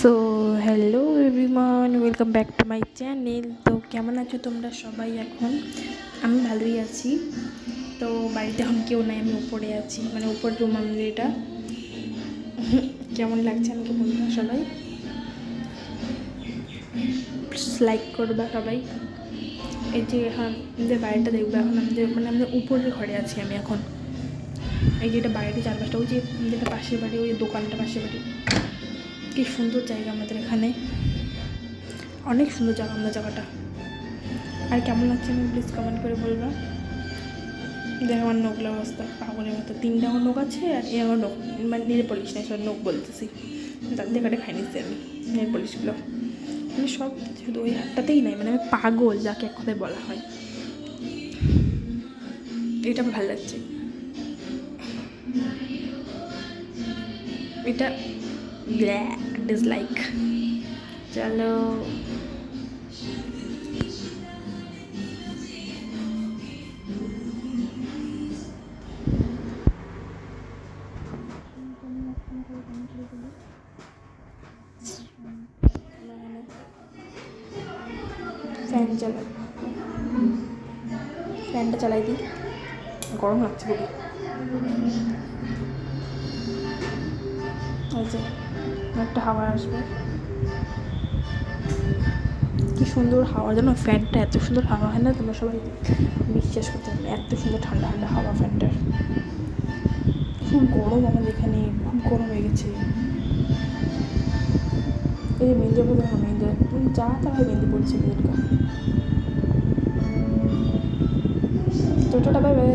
So hello everyone, welcome back to my channel. তো কেমন আছো তোমরা সবাই? এখন আমি ভালোই আছি। তো বাড়িতে এখন কেউ নাই, আমি উপরে আছি, মানে উপর রুম আমাদের এটা। কেমন লাগছে আমাকে বলবা সবাই, লাইক করবা সবাই। এই যে এখন আমাদের বাড়িটা দেখবো, এখন আমাদের উপরের ঘরে আছি আমি এখন। এই যে এটা বাড়িতে চারপাশটা, ওই যে যেটা পাশের বাড়ি, ওই দোকানটা পাশের বাড়ি। কি সুন্দর জায়গা আমাদের এখানে, অনেক সুন্দর জায়গা আমাদের জায়গাটা। আর কেমন লাগছে আমি প্লিজ কমেন্ট করে বলবা। দেখো আমার নখগুলো অবস্থা পাগলের মতো, 3টা আমার নখ আছে, আর এই আমার নখ, মানে নেল পলিশ নেই, সব নখ বলতেছি, তার দেখাটা খাই নিচ্ছি আমি নেল পলিশগুলো, মানে সব শুধু ওই হাতটাতেই নাই, মানে আমি পাগল যাকে এক কথায় বলা হয়। এটা আমার ভালো লাগছে, এটা ডিসলাইক। চলো ফ্যান চালাই, ফ্যানটা চালাই দিই, গরম লাগছে খুবই। এই যে একটা হাওয়া আসবে, কি সুন্দর হাওয়া যেন, ফ্যানটা এত সুন্দর হাওয়া হয় না, তোমরা সবাই বিশ্বাস করতে পারবে, এত সুন্দর ঠান্ডা ঠান্ডা হাওয়া ফ্যানটার। খুব গরম আমাদের এখানে, খুব গরম হয়ে গেছে। এই যে মেহেন্দি পড়ে, মেহেন্দি যা তা হয় মেহেন্দি পড়ছে মেয়েটা। তো টাটা, বাই বাই।